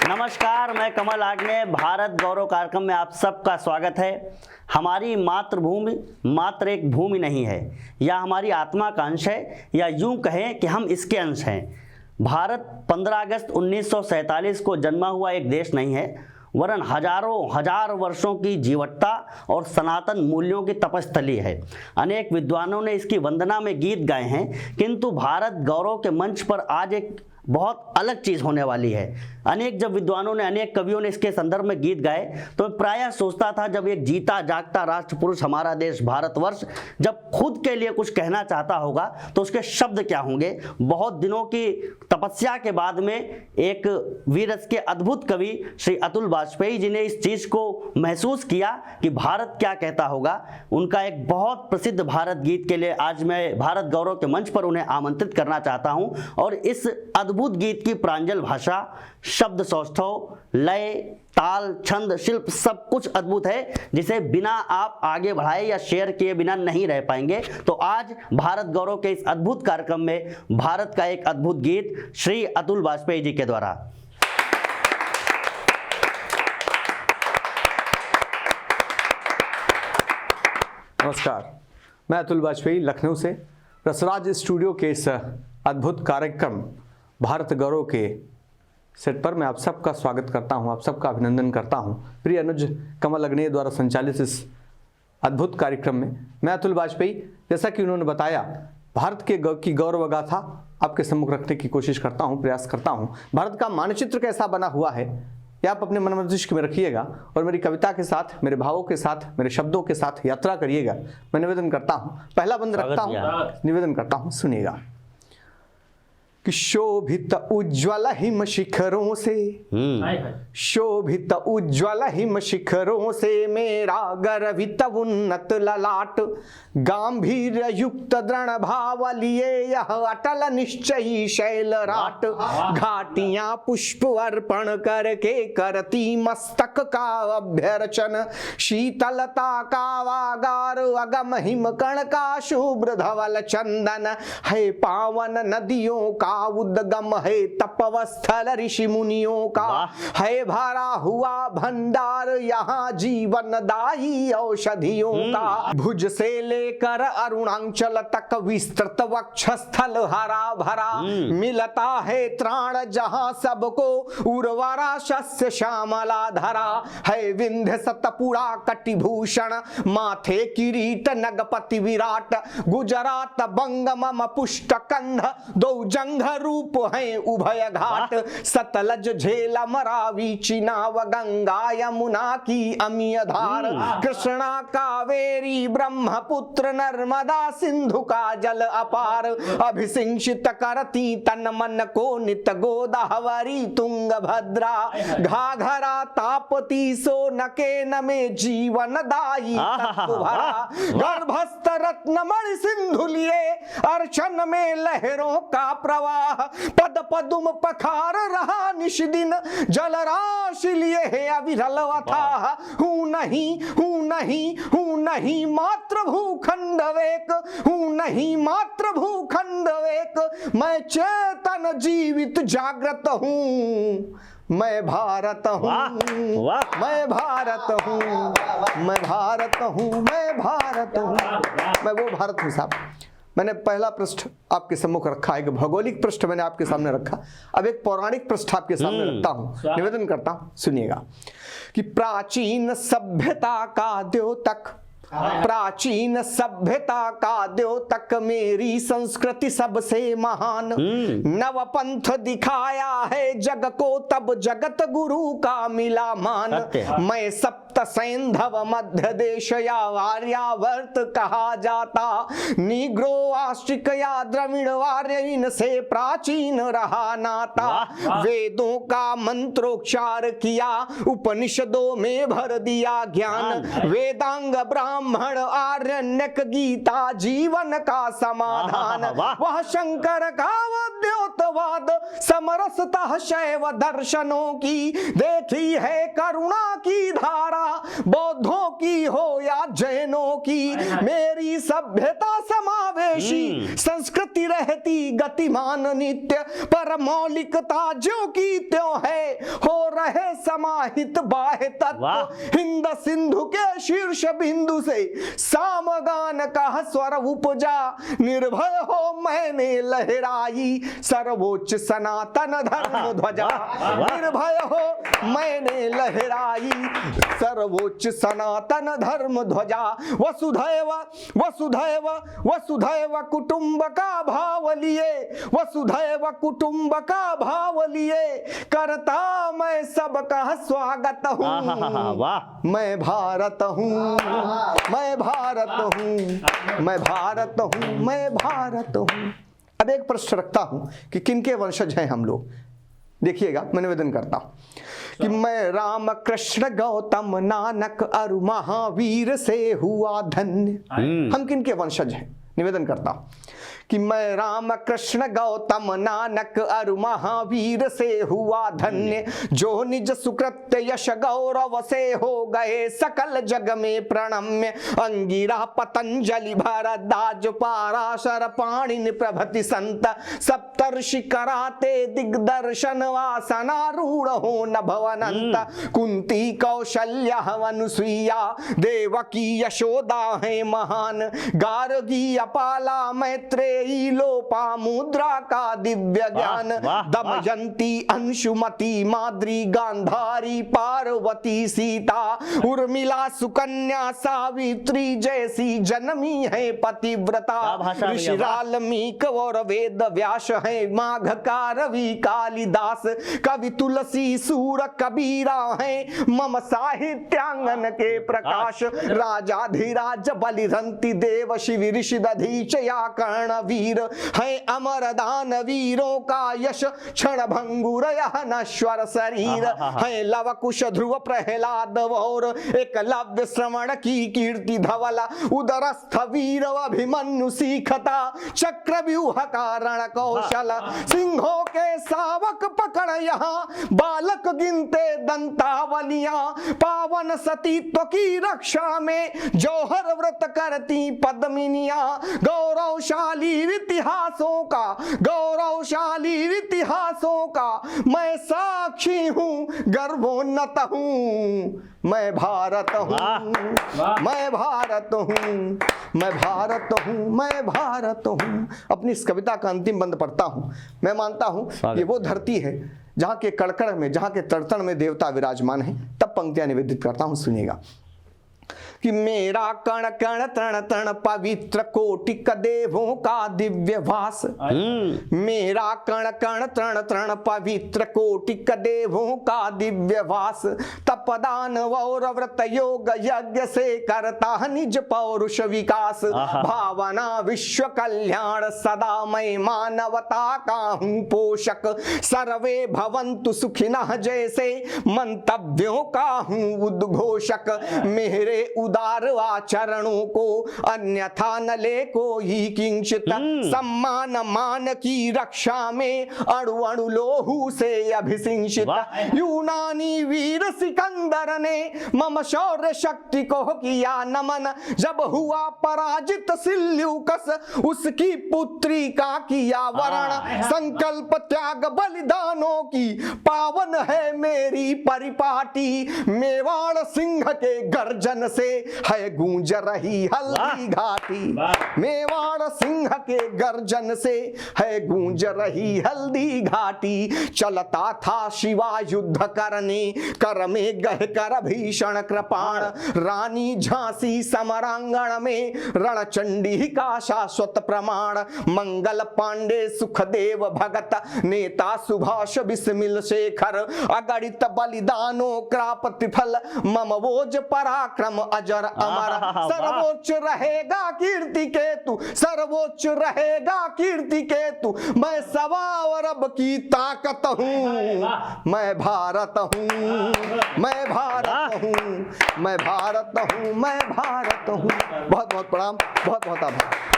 नमस्कार, मैं कमल आग्ने। भारत गौरव कार्यक्रम में आप सबका स्वागत है। हमारी मातृभूमि मात्र एक भूमि नहीं है, यह हमारी आत्मा का अंश है, या यूं कहें कि हम इसके अंश हैं। भारत 15 अगस्त 1947 को जन्मा हुआ एक देश नहीं है, वरन हजार वर्षों की जीवटता और सनातन मूल्यों की तपस्थली है। अनेक विद्वानों ने इसकी वंदना में गीत गाए हैं, किंतु भारत गौरव के मंच पर आज एक बहुत अलग चीज़ होने वाली है। जब विद्वानों ने, अनेक कवियों ने इसके संदर्भ में गीत गाए, तो मैं प्रायः सोचता था, जब एक जीता जागता राष्ट्र पुरुष हमारा देश भारतवर्ष जब खुद के लिए कुछ कहना चाहता होगा तो उसके शब्द क्या होंगे। बहुत दिनों की तपस्या के बाद में एक वीरस के अद्भुत कवि श्री अतुल वाजपेयी जी ने इस चीज़ को महसूस किया कि भारत क्या कहता होगा। उनका एक बहुत प्रसिद्ध भारत गीत के लिए आज मैं भारत गौरव के मंच पर उन्हें आमंत्रित करना चाहता हूं। और इस अद्भुत गीत की प्रांजल भाषा, शब्द सौष्ठव, लय, ताल, छंद, शिल्प सब कुछ अद्भुत है, जिसे बिना आप आगे बढ़ाए या शेयर किए बिना नहीं रह पाएंगे। तो आज भारत गौरव के इस अद्भुत कार्यक्रम में भारत का एक अद्भुत गीत श्री अतुल वाजपेयी जी के द्वारा। नमस्कार, मैं अतुल वाजपेयी लखनऊ से रसराज स्टूडियो के इस अद्भुत कार्यक्रम भारत गौरव के सेट पर मैं आप सबका स्वागत करता हूं, आप सबका अभिनंदन करता हूं। प्रिय अनुज कमल अग्नेय द्वारा संचालित इस अद्भुत कार्यक्रम में मैं अतुल वाजपेयी, जैसा कि उन्होंने बताया, भारत की गौरव गाथा आपके सम्मुख रखने की कोशिश करता हूं, प्रयास करता हूं। भारत का मानचित्र कैसा बना हुआ है यह आप अपने मन मस्तिष्क में रखिएगा और मेरी कविता के साथ, मेरे भावों के साथ, मेरे शब्दों के साथ यात्रा करिएगा। मैं निवेदन करता हूँ, पहला बंद रखता हूँ, निवेदन करता हूँ, सुनिएगा कि शोभित उज्ज्वल हिम शिखरों से, शोभित उज्ज्वल हिम शिखरों से मेरा गर्वित उन्नत ललाट, गांभीर्य युक्त दृढ़ भाव लिए यह अटल निश्चयी शैल राट, घाटियां पुष्प अर्पण करके करती मस्तक का अभ्यर्चन, शीतलता का वागार अगम हिम कण का शुभ्र धवल चंदन, है पावन नदियों का उद्गम, है तपवस्थल ऋषि मुनियों का, है भरा हुआ भंडार यहाँ जीवनदायी औषधियों का, भुज से लेकर अरुणाचल तक विस्तृत वक्षस्थल हरा भरा, मिलता है त्राण जहाँ सबको उर्वरा शस्य श्यामला धरा, है विंध्य सतपुड़ा कटिभूषण माथे किरीट नगपति विराट, गुजरात बंग मम पुष्ट कंध दो जंघ रूप हैं उभय घाट, सतलज झेलम रावी चिनाव गंगा यमुना की अमीय धार, कृष्णा कावेरी ब्रह्मपुत्र नर्मदा सिंधु का जल अपार, अभिसिंचित करती तन मन को नित गोदावरी तुंग भद्रा, घाघरा तापती सोन के नमे जीवन दायी भरा, गर्भस्थ रत्न मणि सिंधु लिए अर्चन में लहरों का प्रवाह, पद पदुम पखार रहा निश दिन जल राशि लिए है अविरल अथाह, हूँ नहीं मात्र भूखंड वेक, हूँ नहीं मात्र भूखंड वेक, मैं चेतन जीवित जागृत हूँ, मैं भारत हूँ, मैं भारत हूँ, मैं भारत हूँ, मैं भारत हूँ, मैं वो भारत हूँ। साहब, मैंने पहला पृष्ठ आपके सम्मुख रखा, एक भौगोलिक पृष्ठ मैंने आपके सामने रखा, अब एक पौराणिक पृष्ठ आपके सामने रखता हूं, निवेदन करता हूं, सुनिएगा कि प्राचीन सभ्यता का द्योतक, प्राचीन सभ्यता का द्योतक मेरी संस्कृति सबसे महान, नव पंथ दिखाया है जग को तब जगत गुरु का मिला मान, मैं सप्त सैंधव मध्य देश या आर्यावर्त कहा जाता, नीग्रो आस्ट्रिक या द्रविड़ आर्य इनसे प्राचीन रहा नाता, वेदों का मंत्रोच्चार किया उपनिषदों में भर दिया ज्ञान, वेदांग ब्राह्मण आरण्यक गीता जीवन का समाधान, वह शंकर का द्योतवाद समरसतः शैव दर्शनों की देखी है करुणा की धारा, बौद्धों की हो या जैनों की, मेरी सभ्यता समावेशी, संस्कृति रहती गतिमान नित्य, पर मौलिकता ज्यों की त्यों है, हो रहे समाहित बाह्य तत्व, हिंद सिंधु के शीर्ष बिंदु से सामगान का स्वर उपजा, निर्भय हो मैंने लहराई सर्वोच्च सनातन धर्म ध्वजा, निर्भय हो मैंने लहराई सर्वोच्च सनातन धर्म ध्वजा, वसुधैव वसुधैव वसुधैव कुटुंब का भाव लिए, वसुधैव कुटुंब का भाव लिए, करता मैं सबका स्वागत हूँ, मैं भारत हूँ, मैं भारत हूँ, मैं भारत हूँ, मैं भारत हूँ। अब एक प्रश्न रखता हूँ कि किनके वंशज हैं हम लोग। देखिएगा, मैं निवेदन करता हूँ कि मैं राम कृष्ण गौतम नानक अरु महावीर से हुआ धन्य। हम किनके वंशज हैं? निवेदन करता हूँ कि मैं राम कृष्ण गौतम नानक अरु महावीर से हुआ धन्य, जो निज सुकृत्य यश गौरव से हो गए सकल जग में प्रणम्य, अंगिरा पतंजलि भरद्वाज पाराशर पाणिनि प्रभृति संत, सप्तर्षि कराते दिग्दर्शन वासनारूढ़ हो न भवनंत, कुंती कौशल्या अनुसुईया देवकी यशोदा है महान, गार्गी अपाला मैत्रेयी लोपा मुद्रा का दिव्य ज्ञान, दमयंती अंशुमती माद्री गांधारी पार्वती सीता, उर्मिला सुकन्या सावित्री जैसी जन्मी है पतिव्रता, ऋषि वाल्मीक और वेद व्यास है माघ रवि कालिदास, कवि तुलसी सूर कबीरा है मम साहित्यांगन के प्रकाश, राजाधिराज बलिरंती देव शिव ऋषि दधीच या कर्ण वीर है अमर दान वीरों का यश, क्षण भंगुर यह नश्वर शरीर है, लव कुश ध्रुव प्रहलाद और एकलव्य श्रवण की कीर्ति धवला, उदरस्थ वीर अभिमन्यु सीखता चक्रव्यूह का रण कौशल, सिंहों के सावक पकड़ यहाँ बालक गिनते दंतावलियां, पावन सतीत्व की रक्षा में जौहर व्रत करती पद्मिनियां, गौरवशाली इतिहासों का, गौरवशाली इतिहासों का मैं साक्षी हूँ, गर्वोन्नत हूँ, मैं भारत हूँ, मैं भारत हूँ, मैं भारत हूँ, मैं भारत हूँ। अपनी इस कविता का अंतिम बंद पढ़ता हूँ। मैं मानता हूँ ये वो धरती है जहाँ के कड़कड़ में, जहाँ के तड़तड़ में देवता विराजमान है। तब पंक्तियां निवेदित करता हूँ, सुनिएगा कि मेरा कण कण तृण तृण पवित्र कोटिक देवों का दिव्य वास, मेरा कण कण तृण तृण पवित्र कोटिक देवों का दिव्य वास, तपदान और व्रत योग यज्ञ से करता निज पौरुष विकास, भावना विश्व कल्याण सदा मैं मानवता का हूँ पोषक, सर्वे भवन्तु सुखिनः जैसे मंतव्यों का हूँ उद्घोषक, मेरे उदार आचरणों को अन्यथा न ले कोई किंचित, सम्मान मान की रक्षा में अणु अणु लोहू से अभिसिंचित, यूनानी वीर सिकंदर ने मम शौर्य शक्ति को किया नमन, जब हुआ पराजित सिल्यूकस उसकी पुत्री का किया वरण, संकल्प त्याग बलिदानों की पावन है मेरी परिपाटी, मेवाड़ सिंह के गर्जन से है गूंज रही हल्दी घाटी, मेवाड़ सिंह के गर्जन से है गूंज रही हल्दी घाटी, चलता था शिवा युद्ध करने कर में गहकर भीषण कृपाण, रानी झांसी समरांगण में रणचंडी का शाश्वत प्रमाण, मंगल पांडे सुखदेव भगत नेता सुभाष बिस्मिल शेखर, अगणित बलिदानों का प्रतिफल मम वोज पराक्रम अजर अमर, सर्वोच्च रहेगा कीर्ति केतु, सर्वोच्च रहेगा कीर्ति केतु, मैं सवा अरब की ताकत हूँ, मैं भारत हूँ, मैं भारत हूँ, मैं भारत हूँ, मैं भारत हूँ। बहुत बहुत प्रणाम, बहुत बहुत आभार।